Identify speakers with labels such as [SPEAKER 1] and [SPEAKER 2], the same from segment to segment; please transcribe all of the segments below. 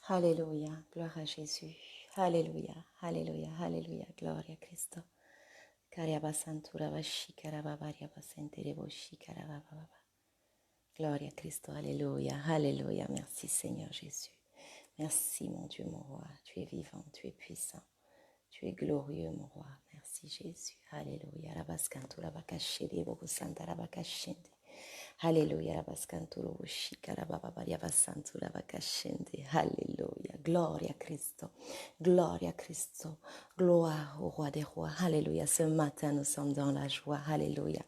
[SPEAKER 1] Alléluia, gloire à Jésus. Alléluia, alléluia, alléluia, gloria a Cristo. Kariabasantura bashi karababaria basentere boshi karabababa. Gloria a Cristo, alléluia, alléluia. Merci Seigneur Jésus. Merci mon Dieu, mon roi. Tu es vivant, tu es puissant. Tu es glorieux, mon roi. Merci Jésus. Alléluia. Rabaskantura bakashiri bogusanta rabakashende. Alléluia. Rabaskantura boshika rabababaria basantura bakashende. Alléluia. Gloria a Cristo. Gloria a Cristo. Gloire au roi des rois. Alléluia. Ce matin, nous sommes dans la joie. Alléluia.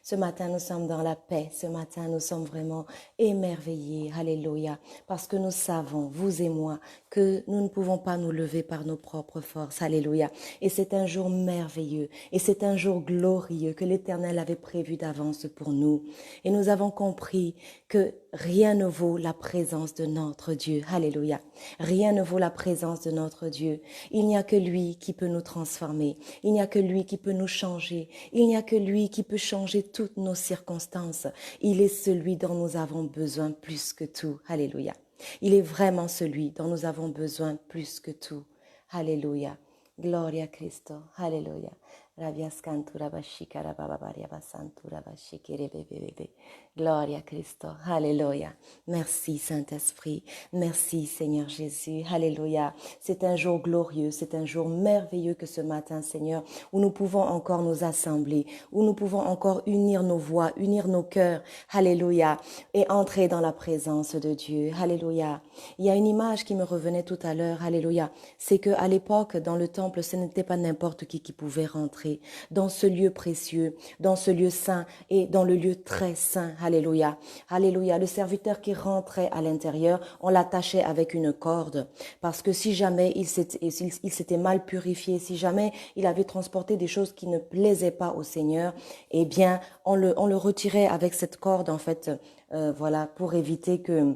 [SPEAKER 1] Ce matin, nous sommes dans la paix. Ce matin, nous sommes vraiment émerveillés. Alléluia. Parce que nous savons, vous et moi, que nous ne pouvons pas nous lever par nos propres forces. Alléluia. Et c'est un jour merveilleux. Et c'est un jour glorieux que l'Éternel avait prévu d'avance pour nous. Et nous avons compris que rien ne vaut la présence de notre Dieu. Alléluia. Rien ne vaut la présence de notre Dieu. Il n'y a que lui qui peut nous transformer. Il n'y a que lui qui peut nous changer. Il n'y a que lui qui peut changer toutes nos circonstances. Il est celui dont nous avons besoin plus que tout. Alléluia. Il est vraiment celui dont nous avons besoin plus que tout. Alléluia. Gloria a Cristo. Alléluia. Rabiascantura bashika rababaria basantura bashikere bebebebe. Gloria a Cristo. Alléluia. Merci Saint-Esprit. Merci Seigneur Jésus. Alléluia. C'est un jour glorieux, c'est un jour merveilleux que ce matin, Seigneur, où nous pouvons encore nous assembler, où nous pouvons encore unir nos voix, unir nos cœurs. Alléluia. Et entrer dans la présence de Dieu. Alléluia. Il y a une image qui me revenait tout à l'heure. Alléluia. C'est que à l'époque, dans le temple, ce n'était pas n'importe qui pouvait rentrer dans ce lieu précieux, dans ce lieu saint et dans le lieu très saint. Alléluia. Alléluia. Le serviteur qui rentrait à l'intérieur, on l'attachait avec une corde parce que si jamais il s'était mal purifié, si jamais il avait transporté des choses qui ne plaisaient pas au Seigneur, eh bien, on le retirait avec cette corde, en fait, voilà, pour éviter que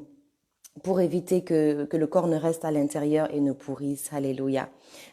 [SPEAKER 1] le corps ne reste à l'intérieur et ne pourrisse. Alléluia.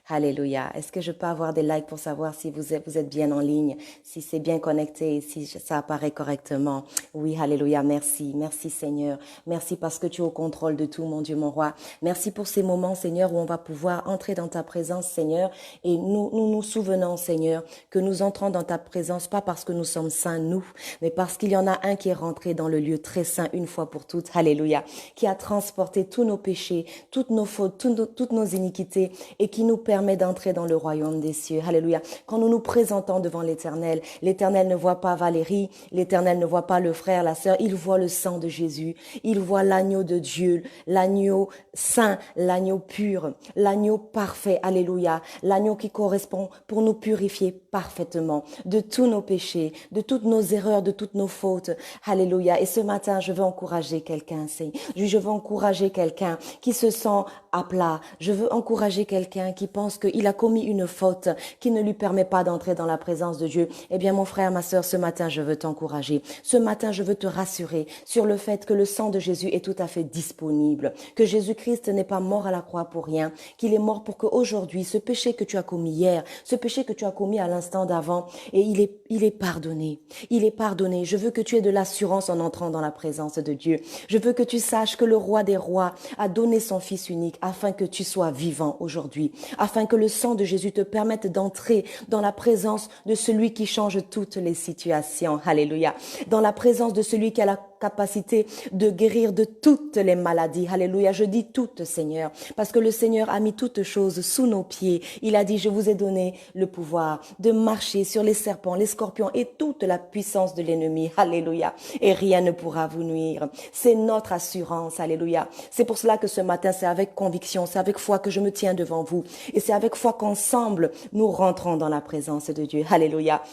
[SPEAKER 1] Alléluia. Est-ce que je peux avoir des likes pour savoir si vous êtes bien en ligne, si c'est bien connecté, si ça apparaît correctement? Oui, alléluia. Merci. Merci Seigneur. Merci parce que tu es au contrôle de tout, mon Dieu, mon roi. Merci pour ces moments, Seigneur, où on va pouvoir entrer dans ta présence, Seigneur, et nous souvenons, Seigneur, que nous entrons dans ta présence, pas parce que nous sommes saints, nous, mais parce qu'il y en a un qui est rentré dans le lieu très saint une fois pour toutes. Alléluia. Qui a transporté tous nos péchés, toutes nos fautes, toutes nos iniquités et qui nous permet d'entrer dans le royaume des cieux. Alléluia. Quand nous nous présentons devant l'Éternel, l'Éternel ne voit pas Valérie, l'Éternel ne voit pas le frère, la sœur, il voit le sang de Jésus, il voit l'agneau de Dieu, l'agneau saint, l'agneau pur, l'agneau parfait. Alléluia. L'agneau qui correspond pour nous purifier parfaitement de tous nos péchés, de toutes nos erreurs, de toutes nos fautes. Alléluia. Et ce matin, je veux encourager quelqu'un, Seigneur. Je veux encourager quelqu'un qui se sent à plat. Je veux encourager quelqu'un qui pense qu'il a commis une faute qui ne lui permet pas d'entrer dans la présence de Dieu. Eh bien, mon frère, ma sœur, ce matin, je veux t'encourager. Ce matin, je veux te rassurer sur le fait que le sang de Jésus est tout à fait disponible, que Jésus-Christ n'est pas mort à la croix pour rien, qu'il est mort pour qu'aujourd'hui, ce péché que tu as commis hier, ce péché que tu as commis à l'instant d'avant, et il est pardonné. Il est pardonné. Je veux que tu aies de l'assurance en entrant dans la présence de Dieu. Je veux que tu saches que le roi des rois a donné son fils unique afin que tu sois vivant aujourd'hui, afin que le sang de Jésus te permette d'entrer dans la présence de celui qui change toutes les situations. Alléluia. Dans la présence de celui qui a la capacité de guérir de toutes les maladies. Alléluia. Je dis toutes, Seigneur, parce que le Seigneur a mis toutes choses sous nos pieds. Il a dit, je vous ai donné le pouvoir de marcher sur les serpents, les scorpions et toute la puissance de l'ennemi. Alléluia. Et rien ne pourra vous nuire. C'est notre assurance. Alléluia. C'est pour cela que ce matin, c'est avec conviction, c'est avec foi que je me tiens devant vous. Et c'est avec foi qu'ensemble, nous rentrons dans la présence de Dieu. Alléluia.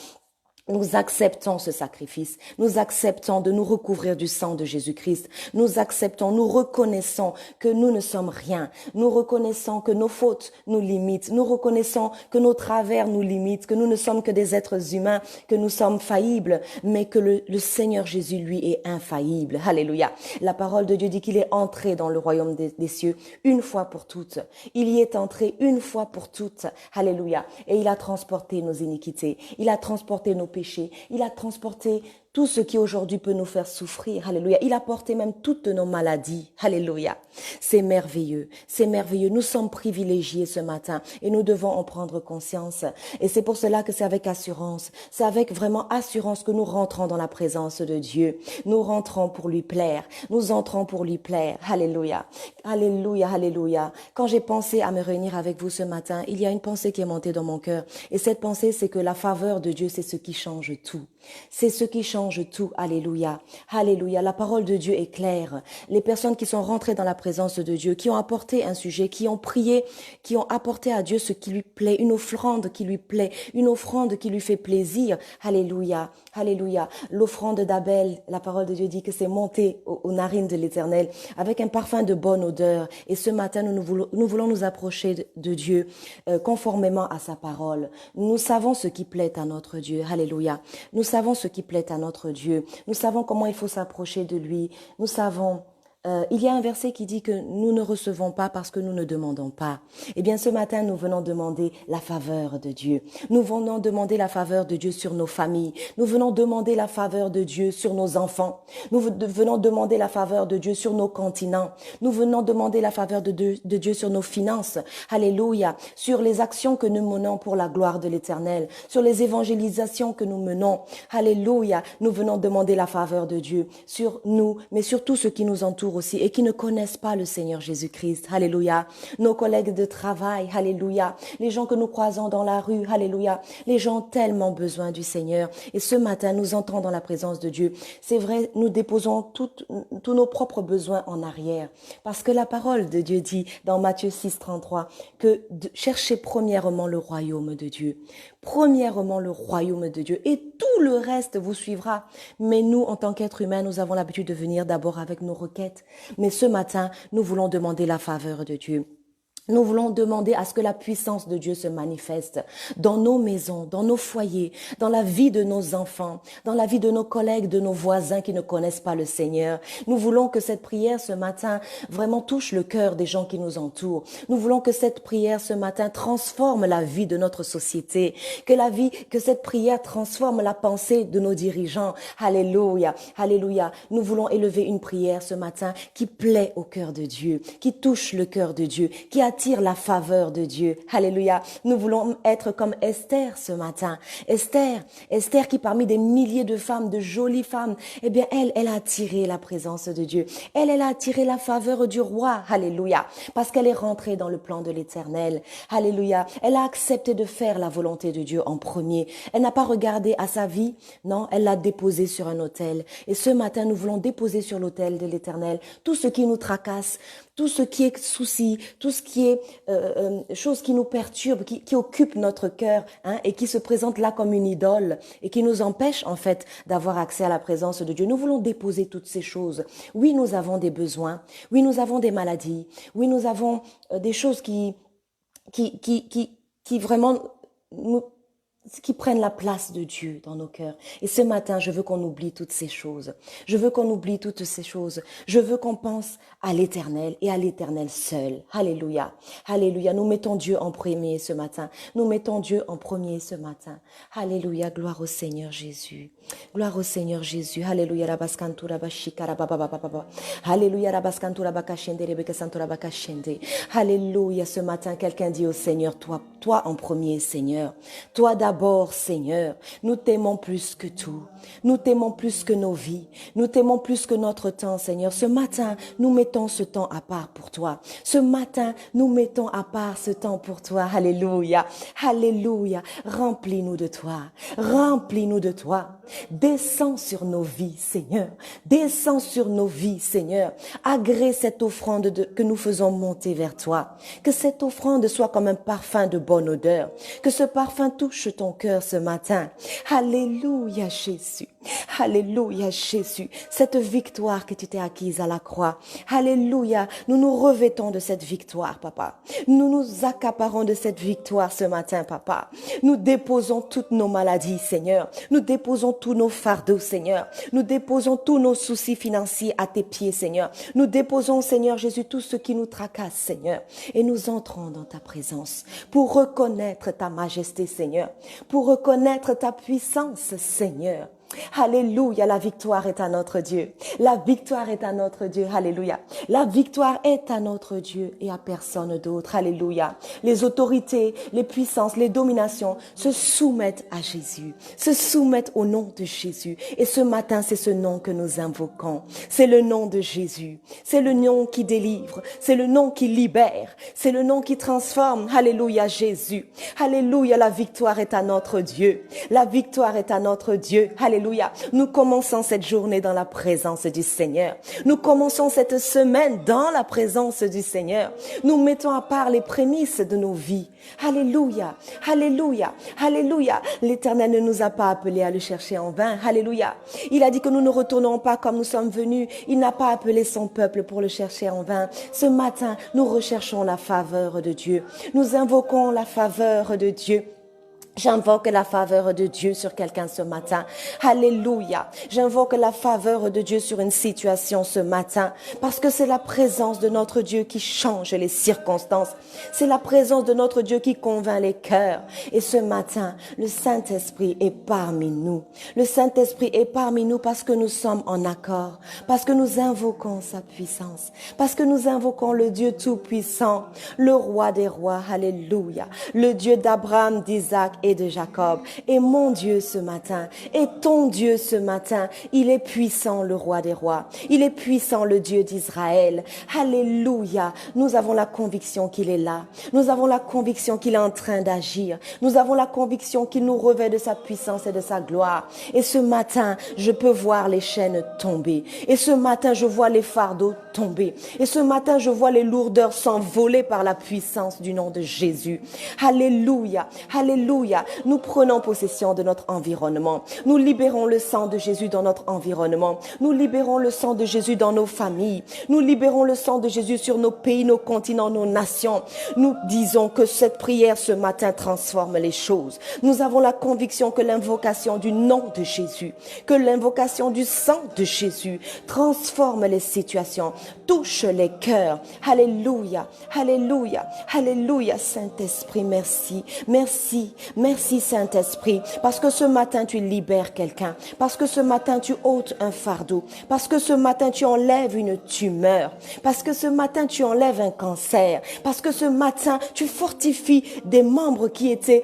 [SPEAKER 1] Nous acceptons ce sacrifice. Nous acceptons de nous recouvrir du sang de Jésus-Christ. Nous acceptons, nous reconnaissons que nous ne sommes rien. Nous reconnaissons que nos fautes nous limitent. Nous reconnaissons que nos travers nous limitent, que nous ne sommes que des êtres humains, que nous sommes faillibles, mais que le Seigneur Jésus, lui, est infaillible. Alléluia. La parole de Dieu dit qu'il est entré dans le royaume des cieux une fois pour toutes. Il y est entré une fois pour toutes. Alléluia. Et il a transporté nos iniquités. Il a transporté nos péchés. Il a transporté tout ce qui aujourd'hui peut nous faire souffrir. Alléluia. Il a porté même toutes nos maladies. Alléluia. C'est merveilleux. C'est merveilleux. Nous sommes privilégiés ce matin et nous devons en prendre conscience. Et c'est pour cela que c'est avec assurance. C'est avec vraiment assurance que nous rentrons dans la présence de Dieu. Nous rentrons pour lui plaire. Nous entrons pour lui plaire. Alléluia. Alléluia. Alléluia. Quand j'ai pensé à me réunir avec vous ce matin, il y a une pensée qui est montée dans mon cœur. Et cette pensée, c'est que la faveur de Dieu, c'est ce qui change tout. C'est ce qui change tout. Alléluia. Alléluia. La parole de Dieu est claire. Les personnes qui sont rentrées dans la présence de Dieu, qui ont apporté un sujet, qui ont prié, qui ont apporté à Dieu ce qui lui plaît, une offrande qui lui plaît, une offrande qui lui fait plaisir. Alléluia. Alléluia. L'offrande d'Abel, la parole de Dieu dit que c'est monté aux narines de l'Éternel avec un parfum de bonne odeur. Et ce matin, nous voulons nous approcher de Dieu conformément à sa parole. Nous savons ce qui plaît à notre Dieu. Alléluia. Nous savons ce qui plaît à notre Dieu. Nous savons comment il faut s'approcher de lui. Nous savons... il y a un verset qui dit que nous ne recevons pas parce que nous ne demandons pas. Eh bien, ce matin, nous venons demander la faveur de Dieu. Nous venons demander la faveur de Dieu sur nos familles. Nous venons demander la faveur de Dieu sur nos enfants. Nous venons demander la faveur de Dieu sur nos continents. Nous venons demander la faveur de Dieu sur nos finances. Alléluia. Sur les actions que nous menons pour la gloire de l'Éternel. Sur les évangélisations que nous menons. Alléluia. Nous venons demander la faveur de Dieu sur nous, mais sur tout ce qui nous entoure aussi et qui ne connaissent pas le Seigneur Jésus-Christ. Alléluia. Nos collègues de travail. Alléluia. Les gens que nous croisons dans la rue. Alléluia. Les gens ont tellement besoin du Seigneur. Et ce matin, nous entrons dans la présence de Dieu. C'est vrai, nous déposons tous nos propres besoins en arrière. Parce que la parole de Dieu dit dans Matthieu 6, 33 que cherchez premièrement le royaume de Dieu. Premièrement le royaume de Dieu et tout le reste vous suivra. Mais nous, en tant qu'êtres humains, nous avons l'habitude de venir d'abord avec nos requêtes. Mais ce matin, nous voulons demander la faveur de Dieu. Nous voulons demander à ce que la puissance de Dieu se manifeste dans nos maisons, dans nos foyers, dans la vie de nos enfants, dans la vie de nos collègues, de nos voisins qui ne connaissent pas le Seigneur. Nous voulons que cette prière ce matin vraiment touche le cœur des gens qui nous entourent. Nous voulons que cette prière ce matin transforme la vie de notre société, que cette prière transforme la pensée de nos dirigeants. Alléluia, alléluia. Nous voulons élever une prière ce matin qui plaît au cœur de Dieu, qui touche le cœur de Dieu, qui attire la faveur de Dieu. Alléluia. Nous voulons être comme Esther ce matin. Esther qui parmi des milliers de femmes, de jolies femmes, eh bien elle a attiré la présence de Dieu. Elle a attiré la faveur du roi. Alléluia. Parce qu'elle est rentrée dans le plan de l'Éternel. Alléluia. Elle a accepté de faire la volonté de Dieu en premier. Elle n'a pas regardé à sa vie. Non, elle l'a déposée sur un autel. Et ce matin, nous voulons déposer sur l'autel de l'Éternel tout ce qui nous tracasse, tout ce qui est souci, tout ce qui est chose qui nous perturbe, qui occupe notre cœur, hein, et qui se présente là comme une idole et qui nous empêche en fait d'avoir accès à la présence de Dieu. Nous voulons déposer toutes ces choses. Oui, nous avons des besoins. Oui, nous avons des maladies. Oui, nous avons des choses qui vraiment qui prennent la place de Dieu dans nos cœurs. Et ce matin, je veux qu'on oublie toutes ces choses. Je veux qu'on oublie toutes ces choses. Je veux qu'on pense à l'Éternel et à l'Éternel seul. Alléluia. Alléluia. Nous mettons Dieu en premier ce matin. Nous mettons Dieu en premier ce matin. Alléluia. Gloire au Seigneur Jésus. Gloire au Seigneur Jésus. Alléluia. Rabaskantura bashikara baba. Alléluia. Rabaskantura bakashende rebekesantura bakashende. Alléluia. Ce matin, quelqu'un dit au Seigneur, toi en premier, Seigneur. Toi d'abord, Seigneur. Nous t'aimons plus que tout. Nous t'aimons plus que nos vies. Nous t'aimons plus que notre temps, Seigneur. Ce matin, nous mettons ce temps à part pour toi. Ce matin, nous mettons à part ce temps pour toi. Alléluia. Alléluia. Remplis-nous de toi. Remplis-nous de toi. Descends sur nos vies, Seigneur. Descends sur nos vies, Seigneur. Agrée cette offrande que nous faisons monter vers toi. Que cette offrande soit comme un parfum de bonne odeur. Que ce parfum touche ton cœur ce matin. Alléluia, Jésus. Alléluia, Jésus. Cette victoire que tu t'es acquise à la croix. Alléluia. Nous nous revêtons de cette victoire, Papa. Nous nous accaparons de cette victoire ce matin, Papa. Nous déposons toutes nos maladies, Seigneur. Nous déposons tous nos fardeaux, Seigneur. Nous déposons tous nos soucis financiers à tes pieds, Seigneur. Nous déposons, Seigneur Jésus, tout ce qui nous tracasse, Seigneur. Et nous entrons dans ta présence pour reconnaître ta majesté, Seigneur. Pour reconnaître ta puissance, Seigneur. Alléluia, la victoire est à notre Dieu. La victoire est à notre Dieu. Alléluia. La victoire est à notre Dieu et à personne d'autre. Alléluia. Les autorités, les puissances, les dominations se soumettent à Jésus, se soumettent au nom de Jésus. Et ce matin, c'est ce nom que nous invoquons. C'est le nom de Jésus. C'est le nom qui délivre. C'est le nom qui libère. C'est le nom qui transforme. Alléluia, Jésus. Alléluia, la victoire est à notre Dieu. La victoire est à notre Dieu. Alléluia. Nous commençons cette journée dans la présence du Seigneur. Nous commençons cette semaine dans la présence du Seigneur. Nous mettons à part les prémices de nos vies. Alléluia. Alléluia. Alléluia. L'Éternel ne nous a pas appelés à le chercher en vain. Alléluia. Il a dit que nous ne retournons pas comme nous sommes venus. Il n'a pas appelé son peuple pour le chercher en vain. Ce matin, nous recherchons la faveur de Dieu. Nous invoquons la faveur de Dieu. J'invoque la faveur de Dieu sur quelqu'un ce matin. Alléluia. J'invoque la faveur de Dieu sur une situation ce matin. Parce que c'est la présence de notre Dieu qui change les circonstances. C'est la présence de notre Dieu qui convainc les cœurs. Et ce matin, le Saint-Esprit est parmi nous. Le Saint-Esprit est parmi nous parce que nous sommes en accord. Parce que nous invoquons sa puissance. Parce que nous invoquons le Dieu tout-puissant. Le roi des rois. Alléluia. Le Dieu d'Abraham, d'Isaac et de Jacob. Et mon Dieu ce matin, et ton Dieu ce matin, il est puissant le roi des rois. Il est puissant le Dieu d'Israël. Alléluia. Nous avons la conviction qu'il est là. Nous avons la conviction qu'il est en train d'agir. Nous avons la conviction qu'il nous revêt de sa puissance et de sa gloire. Et ce matin, je peux voir les chaînes tomber. Et ce matin, je vois les fardeaux tomber. Et ce matin, je vois les lourdeurs s'envoler par la puissance du nom de Jésus. Alléluia. Alléluia. Nous prenons possession de notre environnement. Nous libérons le sang de Jésus dans notre environnement. Nous libérons le sang de Jésus dans nos familles. Nous libérons le sang de Jésus sur nos pays, nos continents, nos nations. Nous disons que cette prière ce matin transforme les choses. Nous avons la conviction que l'invocation du nom de Jésus, que l'invocation du sang de Jésus transforme les situations, touche les cœurs. Alléluia, alléluia, alléluia. Saint-Esprit, merci, merci. Merci Saint-Esprit, parce que ce matin tu libères quelqu'un, parce que ce matin tu ôtes un fardeau, parce que ce matin tu enlèves une tumeur, parce que ce matin tu enlèves un cancer, parce que ce matin tu fortifies des membres qui étaient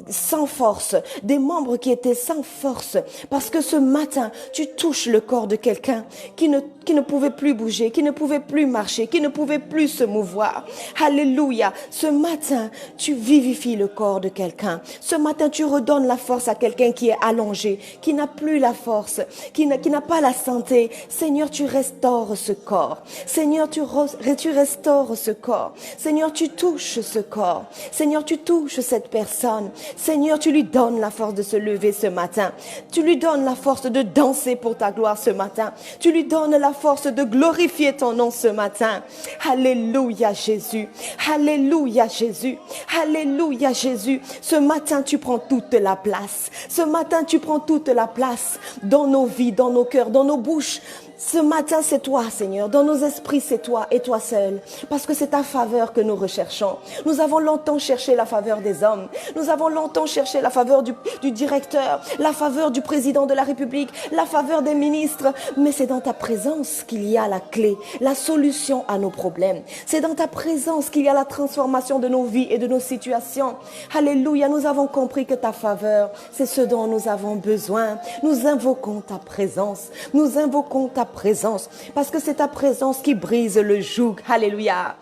[SPEAKER 1] sans force, des membres qui étaient sans force, parce que ce matin tu touches le corps de quelqu'un qui ne pouvait plus bouger, qui ne pouvait plus marcher, qui ne pouvait plus se mouvoir. Alléluia. Ce matin tu vivifies le corps de quelqu'un. Ce matin, tu redonnes la force à quelqu'un qui est allongé, qui n'a plus la force, qui n'a pas la santé. Seigneur, tu restaures ce corps. Seigneur, tu restaures ce corps. Seigneur, tu touches ce corps. Seigneur, tu touches cette personne. Seigneur, tu lui donnes la force de se lever ce matin. Tu lui donnes la force de danser pour ta gloire ce matin. Tu lui donnes la force de glorifier ton nom ce matin. Alléluia, Jésus. Alléluia, Jésus. Alléluia, Jésus. Ce matin, tu prends toute la place. Ce matin, tu prends toute la place dans nos vies, dans nos cœurs, dans nos bouches. Ce matin, c'est toi, Seigneur. Dans nos esprits, c'est toi et toi seul. Parce que c'est ta faveur que nous recherchons. Nous avons longtemps cherché la faveur des hommes. Nous avons longtemps cherché la faveur du directeur, la faveur du président de la République, la faveur des ministres. Mais c'est dans ta présence qu'il y a la clé, la solution à nos problèmes. C'est dans ta présence qu'il y a la transformation de nos vies et de nos situations. Alléluia, nous avons compris que ta faveur, c'est ce dont nous avons besoin. Nous invoquons ta présence. Nous invoquons ta présence, parce que c'est ta présence qui brise le joug. Alléluia.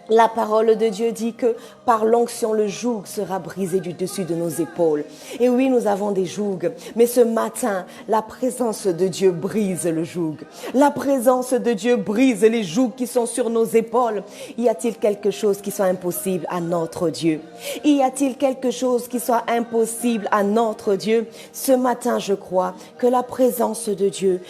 [SPEAKER 1] La parole de Dieu dit que par l'onction, le joug sera brisé du dessus de nos épaules. Et oui, nous avons des jougs, mais ce matin, la présence de Dieu brise le joug. La présence de Dieu brise les jougs qui sont sur nos épaules. Y a-t-il quelque chose qui soit impossible à notre Dieu? Y a-t-il quelque chose qui soit impossible à notre Dieu? Ce matin, je crois que la présence de Dieu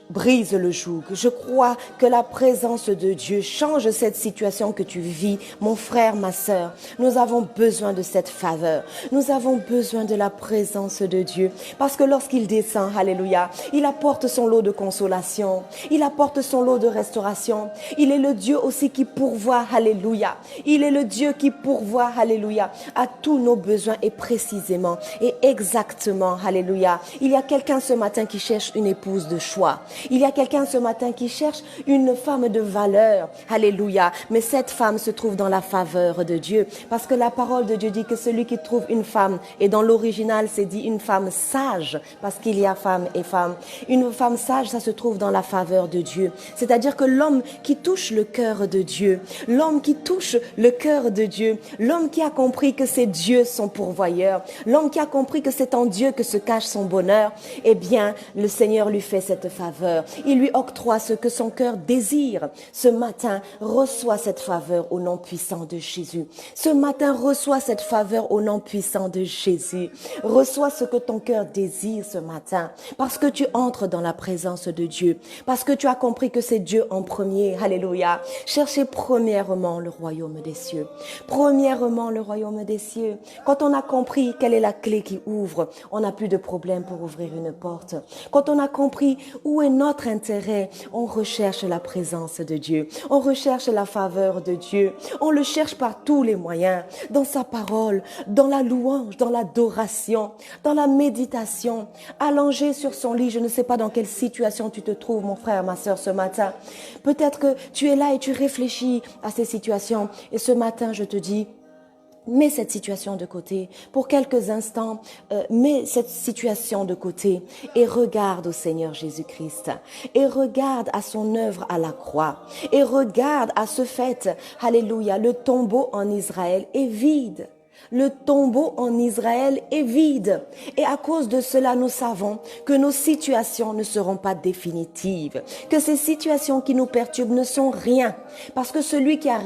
[SPEAKER 1] brise le joug. Je crois que la présence de Dieu change cette situation que tu vis. Mon frère, ma sœur, nous avons besoin de cette faveur. Nous avons besoin de la présence de Dieu. Parce que lorsqu'il descend, alléluia, il apporte son lot de consolation. Il apporte son lot de restauration. Il est le Dieu aussi qui pourvoit, alléluia. Il est le Dieu qui pourvoit, alléluia, à tous nos besoins et précisément et exactement, alléluia. Il y a quelqu'un ce matin qui cherche une épouse de choix. Il y a quelqu'un ce matin qui cherche une femme de valeur. Alléluia. Mais cette femme se trouve dans la faveur de Dieu. Parce que la parole de Dieu dit que celui qui trouve une femme, et dans l'original c'est dit une femme sage, parce qu'il y a femme et femme. Une femme sage, ça se trouve dans la faveur de Dieu. C'est-à-dire que l'homme qui touche le cœur de Dieu, l'homme qui touche le cœur de Dieu, l'homme qui a compris que c'est Dieu son pourvoyeur, l'homme qui a compris que c'est en Dieu que se cache son bonheur, eh bien, le Seigneur lui fait cette faveur. Il lui octroie ce que son cœur désire. Ce matin, reçois cette faveur au nom puissant de Jésus. Ce matin, reçois cette faveur au nom puissant de Jésus. Reçois ce que ton cœur désire ce matin. Parce que tu entres dans la présence de Dieu. Parce que tu as compris que c'est Dieu en premier. Alléluia. Cherchez premièrement le royaume des cieux. Premièrement le royaume des cieux. Quand on a compris quelle est la clé qui ouvre, on n'a plus de problème pour ouvrir une porte. Quand on a compris où est notre intérêt, on recherche la présence de Dieu. On recherche la faveur de Dieu. On le cherche par tous les moyens. Dans sa parole, dans la louange, dans l'adoration, dans la méditation. Allongé sur son lit, je ne sais pas dans quelle situation tu te trouves, mon frère, ma sœur, ce matin. Peut-être que tu es là et tu réfléchis à ces situations. Et ce matin, je te dis, mets cette situation de côté. Pour quelques instants, mets cette situation de côté et regarde au Seigneur Jésus-Christ. Et regarde à son œuvre à la croix. Et regarde à ce fait, alléluia, le tombeau en Israël est vide. Le tombeau en Israël est vide. Et à cause de cela, nous savons que nos situations ne seront pas définitives. Que ces situations qui nous perturbent ne sont rien. Parce que celui qui a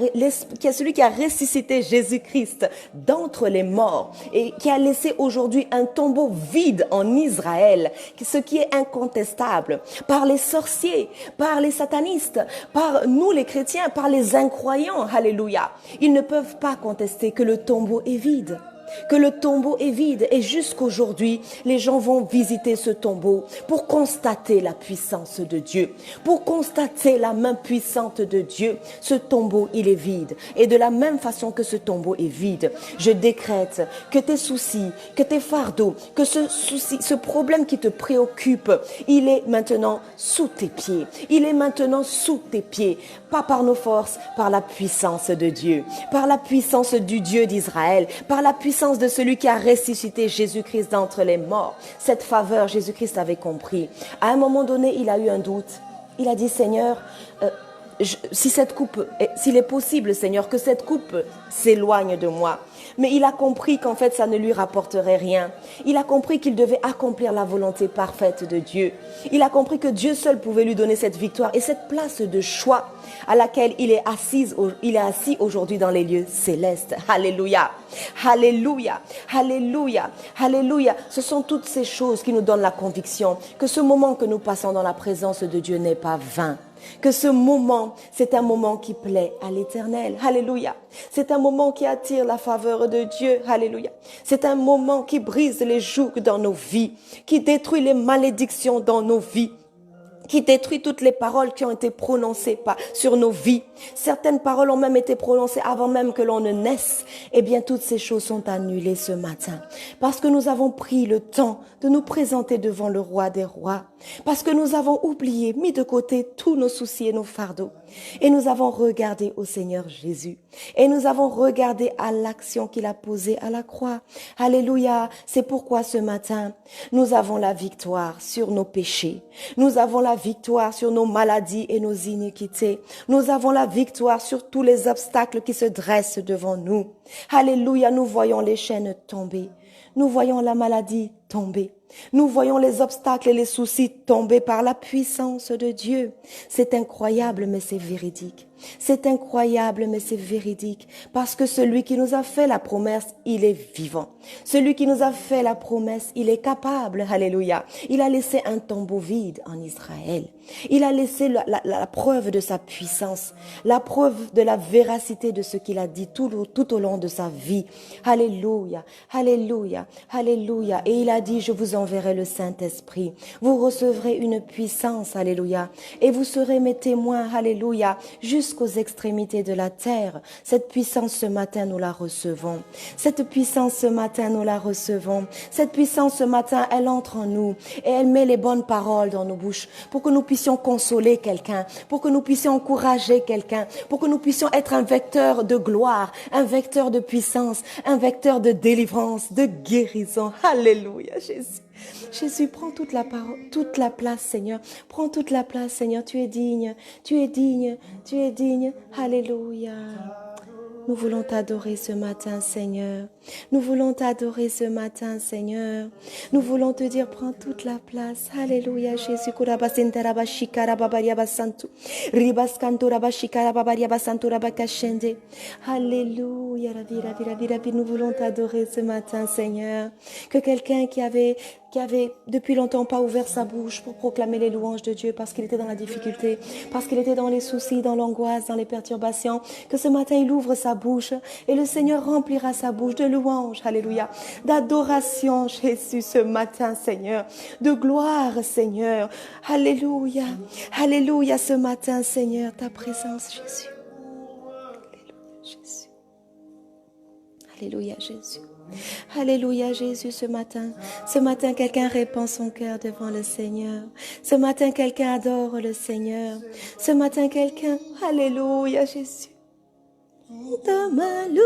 [SPEAKER 1] ressuscité Jésus-Christ d'entre les morts et qui a laissé aujourd'hui un tombeau vide en Israël, ce qui est incontestable, par les sorciers, par les satanistes, par nous les chrétiens, par les incroyants, alléluia. Ils ne peuvent pas contester que le tombeau est vide. Que le tombeau est vide et jusqu'aujourd'hui, les gens vont visiter ce tombeau pour constater la puissance de Dieu, pour constater la main puissante de Dieu. Ce tombeau, il est vide. Et de la même façon que ce tombeau est vide, je décrète que tes soucis, que tes fardeaux, que ce problème qui te préoccupe, il est maintenant sous tes pieds. Il est maintenant sous tes pieds. Pas par nos forces, par la puissance de Dieu, par la puissance du Dieu d'Israël, par la puissance de celui qui a ressuscité Jésus-Christ d'entre les morts. Cette faveur, Jésus-Christ avait compris. À un moment donné, il a eu un doute. Il a dit, Seigneur, s'il est possible, Seigneur, que cette coupe s'éloigne de moi. Mais il a compris qu'en fait, ça ne lui rapporterait rien. Il a compris qu'il devait accomplir la volonté parfaite de Dieu. Il a compris que Dieu seul pouvait lui donner cette victoire et cette place de choix à laquelle il est assis aujourd'hui dans les lieux célestes. Alléluia. Alléluia. Alléluia. Alléluia. Ce sont toutes ces choses qui nous donnent la conviction que ce moment que nous passons dans la présence de Dieu n'est pas vain. Que ce moment, c'est un moment qui plaît à l'Éternel. Alléluia. C'est un moment qui attire la faveur de Dieu. Alléluia. C'est un moment qui brise les jougs dans nos vies, qui détruit les malédictions dans nos vies, qui détruit toutes les paroles qui ont été prononcées sur nos vies. Certaines paroles ont même été prononcées avant même que l'on ne naisse. Eh bien, toutes ces choses sont annulées ce matin. Parce que nous avons pris le temps de nous présenter devant le roi des rois. Parce que nous avons oublié, mis de côté tous nos soucis et nos fardeaux. Et nous avons regardé au Seigneur Jésus. Et nous avons regardé à l'action qu'il a posée à la croix. Alléluia. C'est pourquoi ce matin, nous avons la victoire sur nos péchés. Nous avons la victoire sur nos maladies et nos iniquités. Nous avons la victoire sur tous les obstacles qui se dressent devant nous. Alléluia. Nous voyons les chaînes tomber. Nous voyons la maladie tomber. Nous voyons les obstacles et les soucis tomber par la puissance de Dieu. C'est incroyable, mais c'est véridique. C'est incroyable, mais c'est véridique. Parce que celui qui nous a fait la promesse, il est vivant. Celui qui nous a fait la promesse, il est capable. Alléluia. Il a laissé un tombeau vide en Israël. Il a laissé la preuve de sa puissance, la preuve de la véracité de ce qu'il a dit tout au long de sa vie. Alléluia, alléluia, alléluia. Et il a dit, je vous enverrai le Saint-Esprit. Vous recevrez une puissance, alléluia. Et vous serez mes témoins, alléluia, jusqu'aux extrémités de la terre. Cette puissance ce matin, nous la recevons. Cette puissance ce matin, nous la recevons. Cette puissance ce matin, elle entre en nous et elle met les bonnes paroles dans nos bouches pour que nous puissions consoler quelqu'un, pour que nous puissions encourager quelqu'un, pour que nous puissions être un vecteur de gloire, un vecteur de puissance, un vecteur de délivrance, de guérison. Alléluia, Jésus. Jésus, prends toute la parole, toute la place, Seigneur. Prends toute la place, Seigneur. Tu es digne, tu es digne, tu es digne. Alléluia. Nous voulons t'adorer ce matin, Seigneur. Nous voulons t'adorer ce matin, Seigneur. Nous voulons te dire, prends toute la place. Alléluia, Jésus. Alléluia. Nous voulons t'adorer ce matin, Seigneur. Que quelqu'un qui avait depuis longtemps pas ouvert sa bouche pour proclamer les louanges de Dieu parce qu'il était dans la difficulté, parce qu'il était dans les soucis, dans l'angoisse, dans les perturbations, que ce matin il ouvre sa bouche et le Seigneur remplira sa bouche de louanges, alléluia, d'adoration, Jésus, ce matin, Seigneur, de gloire, Seigneur, alléluia, alléluia, ce matin, Seigneur, ta présence, Jésus, alléluia, Jésus, alléluia, Jésus. Alléluia Jésus, ce matin quelqu'un répand son cœur devant le Seigneur. Ce matin quelqu'un adore le Seigneur. Ce matin quelqu'un, alléluia Jésus. Dans ma louange,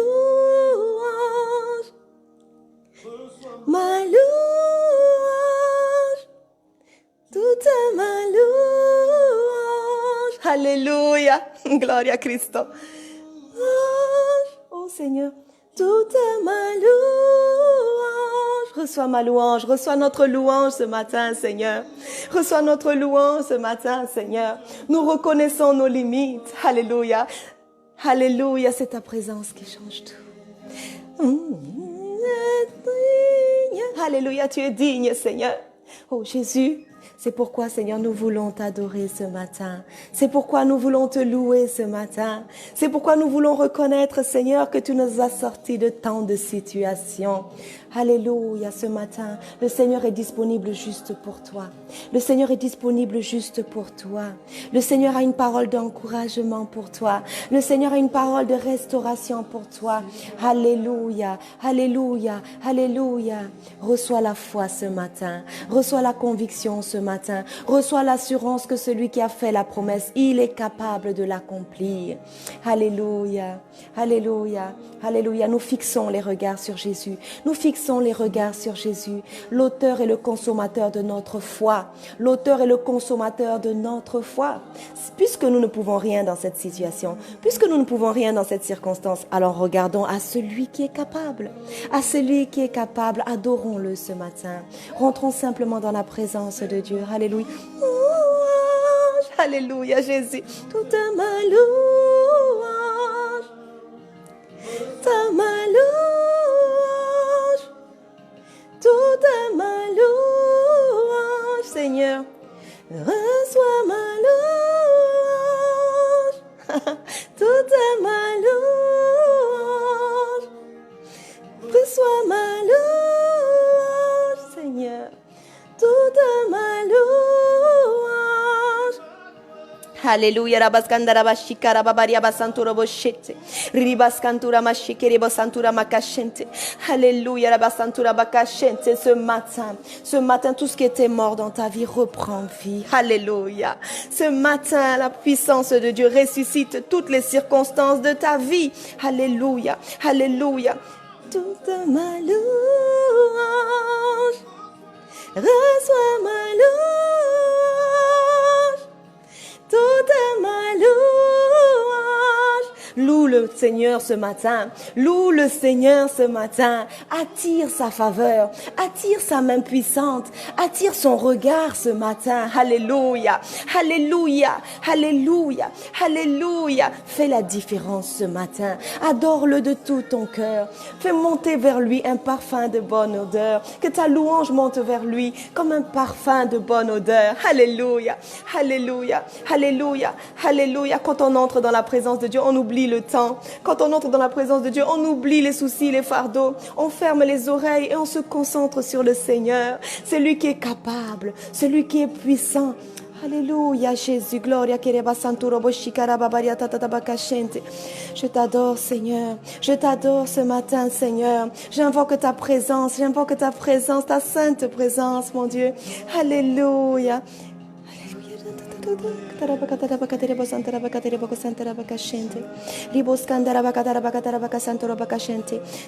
[SPEAKER 1] toute ma louange. Alléluia, gloria a Cristo. Oh Seigneur. Toute ma louange, reçois notre louange ce matin, Seigneur. Reçois notre louange ce matin, Seigneur. Nous reconnaissons nos limites. Alléluia. Alléluia, c'est ta présence qui change tout. Alléluia, tu es digne, Seigneur. Oh Jésus. C'est pourquoi, Seigneur, nous voulons t'adorer ce matin. C'est pourquoi nous voulons te louer ce matin. C'est pourquoi nous voulons reconnaître, Seigneur, que tu nous as sortis de tant de situations. Alléluia, ce matin, le Seigneur est disponible juste pour toi. Le Seigneur est disponible juste pour toi. Le Seigneur a une parole d'encouragement pour toi. Le Seigneur a une parole de restauration pour toi. Alléluia, alléluia, alléluia. Reçois la foi ce matin. Reçois la conviction ce matin. Reçois l'assurance que celui qui a fait la promesse, il est capable de l'accomplir. Alléluia, alléluia, alléluia. Nous fixons les regards sur Jésus. Nous fixons les regards sur Jésus, l'auteur et le consommateur de notre foi. L'auteur et le consommateur de notre foi. Puisque nous ne pouvons rien dans cette situation, puisque nous ne pouvons rien dans cette circonstance, alors regardons à celui qui est capable. À celui qui est capable, adorons-le ce matin. Rentrons simplement dans la présence de Dieu. Alléluia. Alléluia, Jésus. Toute ma louange. Ta ma louange. Toute ma louange, Seigneur, reçois ma louange, toute ma louange, reçois ma louange, Seigneur, toute ma louange. Alléluia, rabaskandara bashikara babaria basantura boshete. Ribaskantura mashikere basantura makashente. Alléluia, rabasantura bakashente. Ce matin, tout ce qui était mort dans ta vie reprend vie. Alléluia. Ce matin, la puissance de Dieu ressuscite toutes les circonstances de ta vie. Alléluia, alléluia. Toute ma louange, reçois ma louange. Toute ma louange, loue le Seigneur ce matin. Loue le Seigneur ce matin. Attire sa faveur. Attire sa main puissante. Attire son regard ce matin. Alléluia. Alléluia. Alléluia. Alléluia. Fais la différence ce matin. Adore-le de tout ton cœur. Fais monter vers lui un parfum de bonne odeur. Que ta louange monte vers lui comme un parfum de bonne odeur. Alléluia. Alléluia. Alléluia. Alléluia. Quand on entre dans la présence de Dieu, on oublie le temps. Quand on entre dans la présence de Dieu, on oublie les soucis, les fardeaux. On ferme les oreilles et on se concentre sur le Seigneur. Celui qui est capable, celui qui est puissant. Alléluia, Jésus, gloria, je t'adore, Seigneur. Je t'adore ce matin, Seigneur. J'invoque ta présence, ta sainte présence, mon Dieu. Alléluia.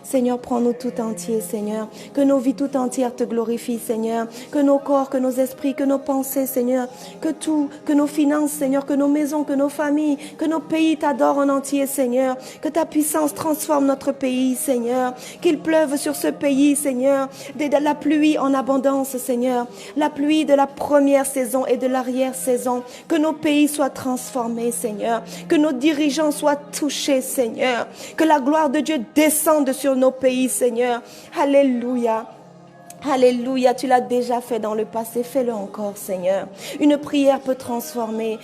[SPEAKER 1] Seigneur, prends-nous tout entier, Seigneur. Que nos vies tout entières te glorifient, Seigneur. Que nos corps, que nos esprits, que nos pensées, Seigneur. Que tout, que nos finances, Seigneur. Que nos maisons, que nos familles, que nos pays t'adorent en entier, Seigneur. Que ta puissance transforme notre pays, Seigneur. Qu'il pleuve sur ce pays, Seigneur. De la pluie en abondance, Seigneur. La pluie de la première saison et de l'arrière-saison. Que nos pays soient transformés, Seigneur. Que nos dirigeants soient touchés, Seigneur. Que la gloire de Dieu descende sur nos pays, Seigneur. Alléluia. Alléluia, tu l'as déjà fait dans le passé, fais-le encore, Seigneur. Une prière peut transformer,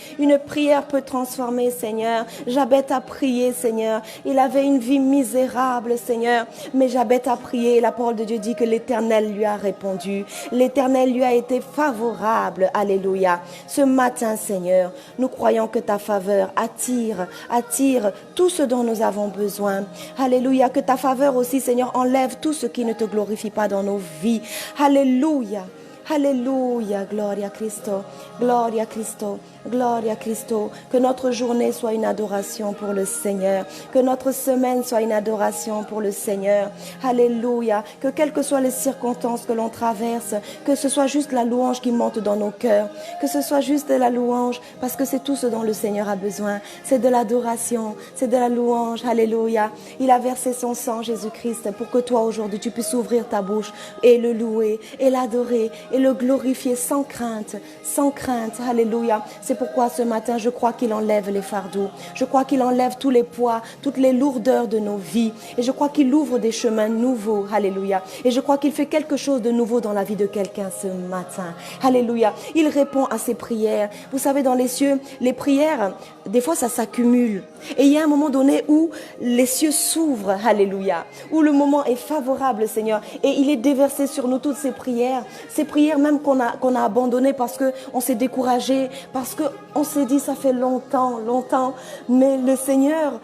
[SPEAKER 1] Seigneur. Jabez a prié, Seigneur. Il avait une vie misérable, Seigneur, mais Jabez a prié. La parole de Dieu dit que l'Éternel lui a répondu. L'Éternel lui a été favorable. Alléluia. Ce matin, Seigneur, nous croyons que ta faveur attire tout ce dont nous avons besoin. Alléluia, que ta faveur aussi, Seigneur, enlève tout ce qui ne te glorifie pas dans nos vies. Alléluia. Alléluia, gloria a Cristo, gloria a Cristo, gloria a Cristo. Que notre journée soit une adoration pour le Seigneur. Que notre semaine soit une adoration pour le Seigneur. Alléluia. Que quelles que soient les circonstances que l'on traverse, que ce soit juste la louange qui monte dans nos cœurs. Que ce soit juste de la louange, parce que c'est tout ce dont le Seigneur a besoin. C'est de l'adoration, c'est de la louange. Alléluia. Il a versé son sang, Jésus-Christ, pour que toi aujourd'hui tu puisses ouvrir ta bouche et le louer et l'adorer et le glorifier sans crainte, sans crainte. Alléluia. C'est pourquoi ce matin, je crois qu'il enlève les fardeaux. Je crois qu'il enlève tous les poids, toutes les lourdeurs de nos vies. Et je crois qu'il ouvre des chemins nouveaux. Alléluia. Et je crois qu'il fait quelque chose de nouveau dans la vie de quelqu'un ce matin. Alléluia. Il répond à ses prières. Vous savez, dans les cieux, les prières, des fois, ça s'accumule. Et il y a un moment donné où les cieux s'ouvrent. Alléluia. Où le moment est favorable, Seigneur. Et il est déversé sur nous toutes ces prières même qu'on a abandonnées parce qu'on s'est découragé, parce qu'on s'est dit ça fait longtemps, mais le Seigneur,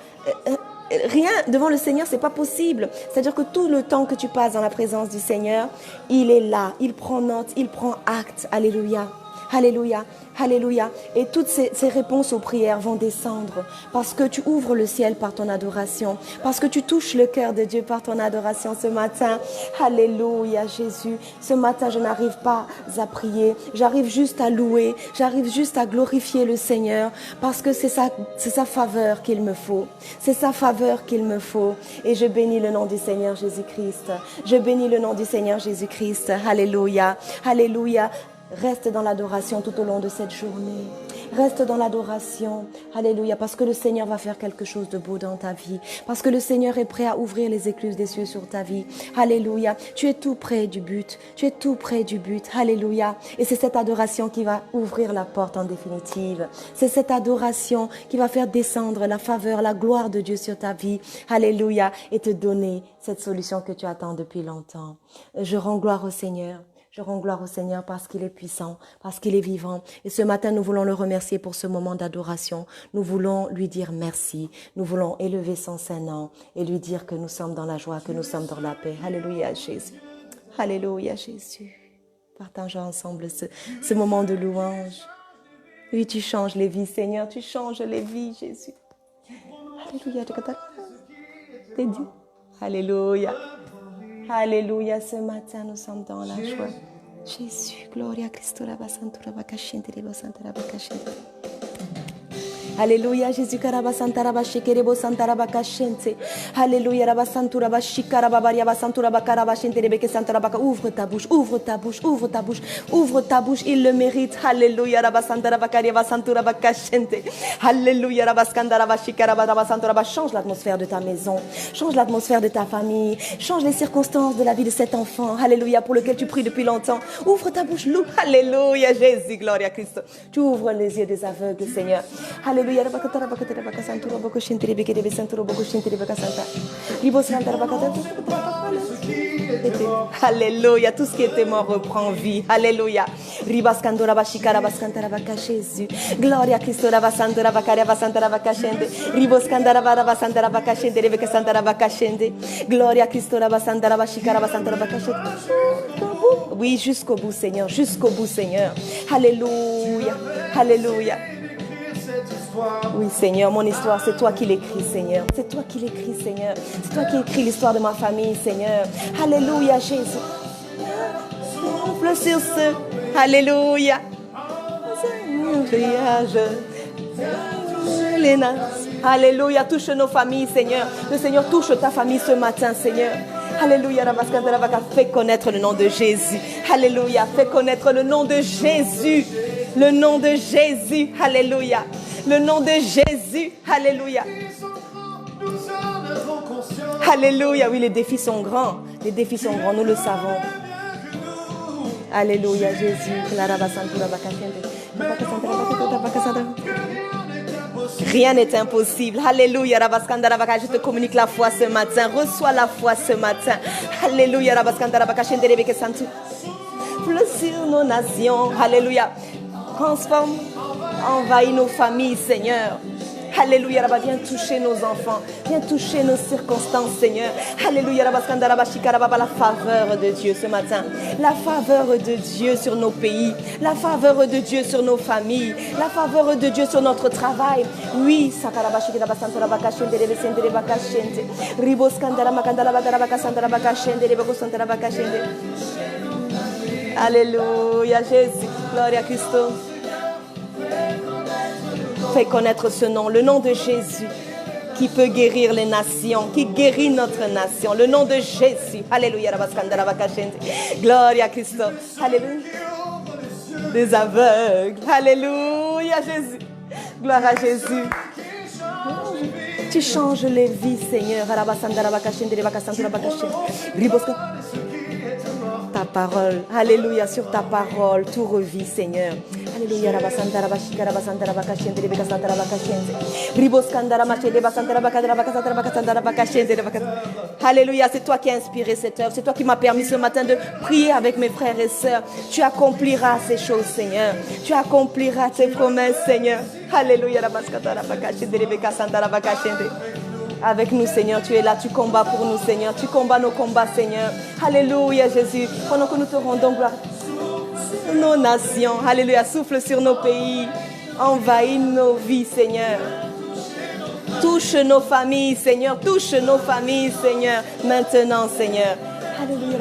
[SPEAKER 1] rien devant le Seigneur, c'est pas possible. C'est-à-dire que tout le temps que tu passes dans la présence du Seigneur, il est là, il prend note, il prend acte. Alléluia. Alléluia, alléluia. Et toutes ces réponses aux prières vont descendre parce que tu ouvres le ciel par ton adoration, parce que tu touches le cœur de Dieu par ton adoration ce matin. Alléluia, Jésus. Ce matin, je n'arrive pas à prier, j'arrive juste à louer, j'arrive juste à glorifier le Seigneur parce que c'est sa faveur qu'il me faut. C'est sa faveur qu'il me faut. Et je bénis le nom du Seigneur Jésus-Christ. Je bénis le nom du Seigneur Jésus-Christ. Alléluia, alléluia. Reste dans l'adoration tout au long de cette journée. Reste dans l'adoration. Alléluia. Parce que le Seigneur va faire quelque chose de beau dans ta vie. Parce que le Seigneur est prêt à ouvrir les écluses des cieux sur ta vie. Alléluia. Tu es tout près du but. Tu es tout près du but. Alléluia. Et c'est cette adoration qui va ouvrir la porte en définitive. C'est cette adoration qui va faire descendre la faveur, la gloire de Dieu sur ta vie. Alléluia. Et te donner cette solution que tu attends depuis longtemps. Je rends gloire au Seigneur. Je rends gloire au Seigneur parce qu'il est puissant, parce qu'il est vivant. Et ce matin, nous voulons le remercier pour ce moment d'adoration. Nous voulons lui dire merci. Nous voulons élever son Saint-Nom et lui dire que nous sommes dans la joie, que nous sommes dans la paix. Alléluia, Jésus. Alléluia, Jésus. Partageons ensemble ce moment de louange. Oui, tu changes les vies, Seigneur. Tu changes les vies, Jésus. Alléluia. T'es Dieu. Alléluia. Alléluia, ce matin, nous sommes dans la joie. Jésus, gloria a Cristo. Alléluia, Jésus. Alléluia, ouvre ta bouche, ouvre ta bouche, ouvre ta bouche, ouvre ta bouche, il le mérite. Alléluia, Alléluia, change l'atmosphère de ta maison, change l'atmosphère de ta famille, change les circonstances de la vie de cet enfant, alléluia, pour lequel tu pries depuis longtemps. Ouvre ta bouche, loue, alléluia, Jésus, gloire à Christ. Tu ouvres les yeux des aveugles, Seigneur. Alléluia. Alléluia, tout ce qui était mort reprend vie. Alléluia. Jésus. Gloria a Cristo. Gloria a Cristo. Oui, jusqu'au bout, Seigneur. Jusqu'au bout, Seigneur. Alléluia. Alléluia. Oui, Seigneur, mon histoire, c'est toi qui l'écris, Seigneur. C'est toi qui l'écris, Seigneur. C'est toi qui écris l'histoire de ma famille, Seigneur. Alléluia, Jésus. Souffle sur ce. Alléluia. Alléluia, touche nos familles, Seigneur. Le Seigneur touche ta famille ce matin, Seigneur. Alléluia, fais connaître le nom de Jésus. Alléluia, fais connaître le nom de Jésus. Le nom de Jésus, alléluia. Le nom de Jésus, alléluia. Alléluia, oui, les défis sont grands. Les défis sont grands, nous le savons. Alléluia, Jésus. Rien n'est impossible. Alléluia, je te communique la foi ce matin. Reçois la foi ce matin. Alléluia, sur nos nations. Alléluia. Transforme, envahis nos familles, Seigneur. Alléluia, viens toucher nos enfants, viens toucher nos circonstances, Seigneur. Alléluia, la faveur de Dieu ce matin, la faveur de Dieu sur nos pays, la faveur de Dieu sur nos familles, la faveur de Dieu sur notre travail. Oui, alléluia, Jésus, gloire à Christ. Fais connaître ce nom, le nom de Jésus, qui peut guérir les nations, qui guérit notre nation. Le nom de Jésus. Alléluia. Gloire à Christ. Alléluia. Des aveugles. Alléluia, Jésus. Gloire à Jésus. Tu changes les vies, Seigneur. Ta parole. Alléluia, sur ta parole, tout revit, Seigneur. Alléluia. Alléluia, c'est toi qui as inspiré cette heure. C'est toi qui m'as permis ce matin de prier avec mes frères et sœurs. Tu accompliras ces choses, Seigneur. Tu accompliras tes promesses, Seigneur. Alléluia. Avec nous, Seigneur, tu es là, tu combats pour nous, Seigneur. Tu combats nos combats, Seigneur. Alléluia, Jésus. Pendant que nous te rendons gloire sur nos nations. Alléluia, souffle sur nos pays. Envahis nos vies, Seigneur. Touche nos familles, Seigneur. Touche nos familles, Seigneur. Maintenant, Seigneur. Alléluia,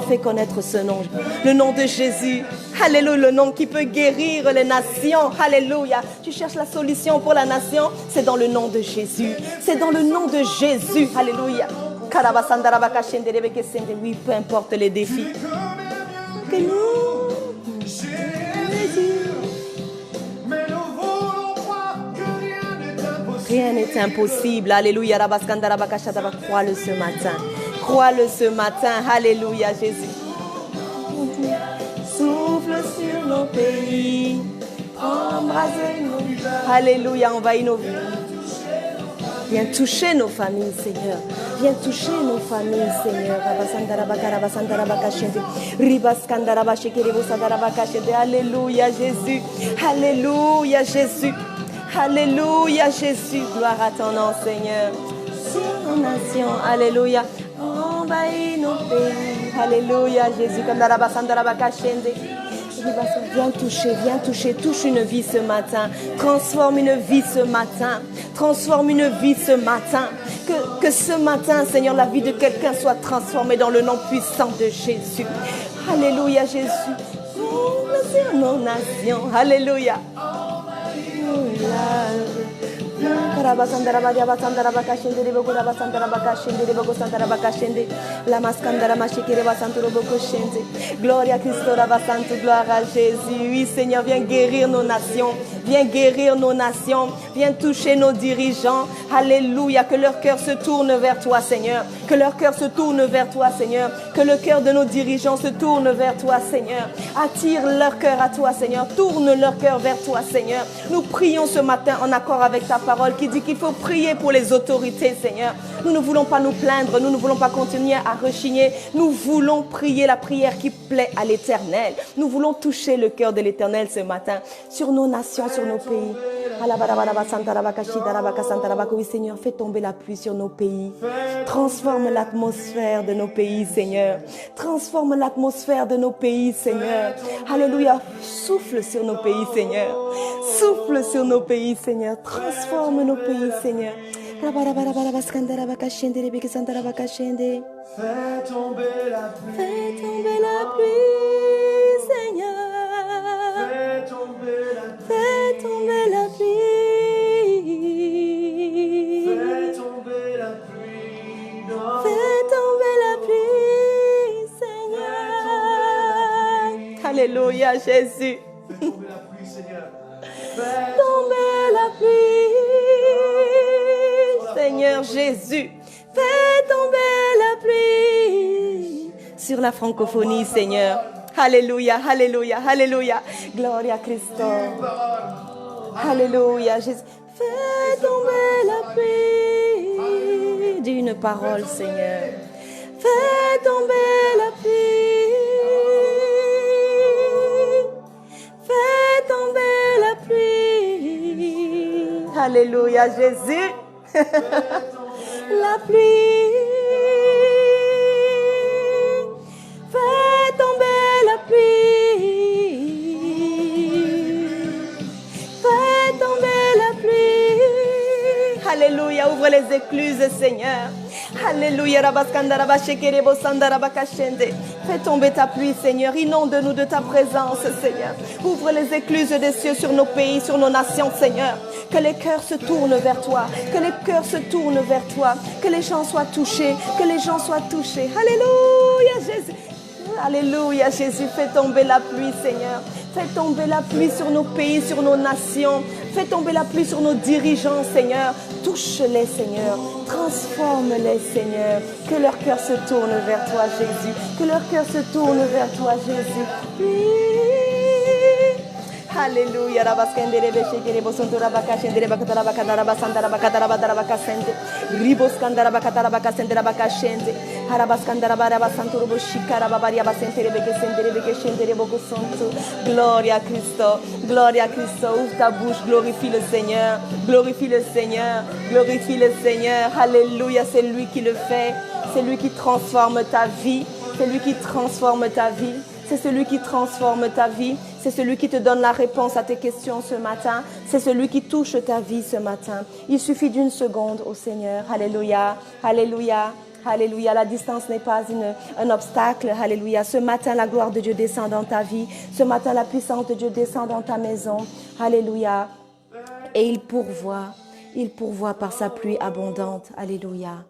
[SPEAKER 1] fais connaître ce nom. Le nom de Jésus. Alléluia, le nom qui peut guérir les nations. Alléluia. Tu cherches la solution pour la nation. C'est dans le nom de Jésus. C'est dans le nom de Jésus. Alléluia. Oui, peu importe les défis. Que nous, rien n'est impossible. Alléluia. Crois-le ce matin. Crois-le ce matin. Alléluia, Jésus. Souffle sur nos pays. Embrasez-nous. Alléluia, envahis nos vies. Viens toucher nos familles, Seigneur. Viens toucher nos familles, Seigneur. Alléluia, Jésus. Alléluia, Jésus. Alléluia, Jésus. Gloire à ton nom, Seigneur. Sur nos nations. Alléluia. Envahis nos pays. Alléluia, Jésus. Viens toucher, touche une vie ce matin. Transforme une vie ce matin. Transforme une vie ce matin. Que ce matin, Seigneur, la vie de quelqu'un soit transformée dans le nom puissant de Jésus. Alléluia, Jésus. Sur nos nations. Alléluia. Gloria a Cristo, gloire à Jésus. Oui, Seigneur, viens guérir nos nations. Viens guérir nos nations. Viens toucher nos dirigeants. Alléluia. Que leur cœur se tourne vers toi, Seigneur. Que leur cœur se tourne vers toi, Seigneur. Que le cœur de nos dirigeants se tourne vers toi, Seigneur. Attire leur cœur à toi, Seigneur. Tourne leur cœur vers toi, Seigneur. Nous prions ce matin en accord avec ta parole qui dit qu'il faut prier pour les autorités, Seigneur. Nous ne voulons pas nous plaindre. Nous ne voulons pas continuer à rechigner. Nous voulons prier la prière qui plaît à l'Éternel. Nous voulons toucher le cœur de l'Éternel ce matin sur nos nations, sur nos pays. Oui, Seigneur, fais tomber la pluie sur nos pays. Transforme l'atmosphère de nos pays, Seigneur. Transforme l'atmosphère de nos pays, Seigneur. Alléluia. Souffle sur nos pays, Seigneur. Souffle sur nos pays, Seigneur. Transforme nos pays, Seigneur. Fais tomber la pluie. Fais tomber la pluie, Seigneur. Fais tomber la pluie. Fais tomber la pluie. Fais tomber la pluie. Fais tomber la pluie, Seigneur. Alléluia, Jésus. Fais tomber la pluie, Seigneur. Fais tomber la pluie, Seigneur Jésus. Fais tomber la pluie sur la francophonie, Seigneur. Alléluia, alléluia, alléluia. Gloria a Cristo. Alléluia, Jésus. Fais tomber la pluie. Dis une parole, Seigneur. Fais tomber la pluie. Fais tomber la pluie. Alléluia, Jésus. La pluie. Fais tomber la pluie. Fais tomber la pluie. Alléluia, ouvre les écluses, Seigneur. Alléluia. Fais tomber ta pluie, Seigneur. Inonde-nous de ta présence, Seigneur. Ouvre les écluses des cieux sur nos pays, sur nos nations, Seigneur. Que les cœurs se tournent vers toi. Que les cœurs se tournent vers toi. Que les gens soient touchés. Que les gens soient touchés. Alléluia, Jésus. Alléluia, Jésus. Fais tomber la pluie, Seigneur. Fais tomber la pluie sur nos pays, sur nos nations. Fais tomber la pluie sur nos dirigeants, Seigneur. Touche-les, Seigneur. Transforme-les, Seigneur. Que leur cœur se tourne vers toi, Jésus. Que leur cœur se tourne vers toi, Jésus. Alléluia. Gloria a Cristo. Gloria a Cristo. Ouvre ta bouche. Glorifie le Seigneur. Glorifie le Seigneur. Glorifie le Seigneur. Alléluia. C'est lui qui le fait. C'est lui qui transforme ta vie. C'est lui qui transforme ta vie. C'est celui qui transforme ta vie. C'est celui qui te donne la réponse à tes questions ce matin. C'est celui qui touche ta vie ce matin. Il suffit d'une seconde au Seigneur. Alléluia. Alléluia. Alléluia. La distance n'est pas un obstacle. Alléluia. Ce matin, la gloire de Dieu descend dans ta vie. Ce matin, la puissance de Dieu descend dans ta maison. Alléluia. Et il pourvoit. Il pourvoit par sa pluie abondante. Alléluia.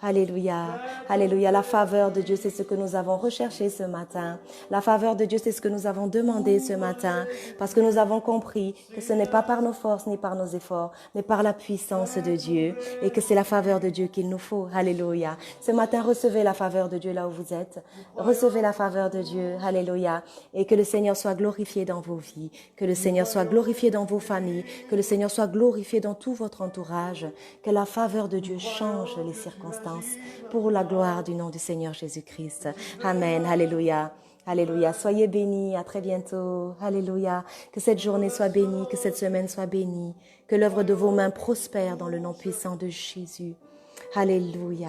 [SPEAKER 1] Alléluia, alléluia. La faveur de Dieu, c'est ce que nous avons recherché ce matin. La faveur de Dieu, c'est ce que nous avons demandé ce matin. Parce que nous avons compris que ce n'est pas par nos forces ni par nos efforts, mais par la puissance de Dieu. Et que c'est la faveur de Dieu qu'il nous faut. Alléluia. Ce matin, recevez la faveur de Dieu là où vous êtes. Recevez la faveur de Dieu. Alléluia. Et que le Seigneur soit glorifié dans vos vies. Que le Seigneur soit glorifié dans vos familles. Que le Seigneur soit glorifié dans tout votre entourage. Que la faveur de Dieu change les circonstances. Pour la gloire du nom du Seigneur Jésus-Christ. Amen. Alléluia. Alléluia. Soyez bénis. À très bientôt. Alléluia. Que cette journée soit bénie. Que cette semaine soit bénie. Que l'œuvre de vos mains prospère dans le nom puissant de Jésus. Alléluia.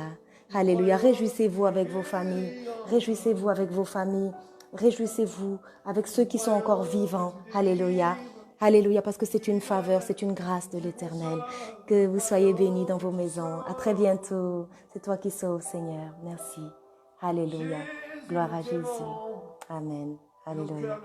[SPEAKER 1] Alléluia. Réjouissez-vous avec vos familles. Réjouissez-vous avec vos familles. Réjouissez-vous avec ceux qui sont encore vivants. Alléluia. Alléluia, parce que c'est une faveur, c'est une grâce de l'Éternel. Que vous soyez bénis dans vos maisons. À très bientôt. C'est toi qui sauves, Seigneur. Merci. Alléluia. Gloire à Jésus. Amen. Alléluia.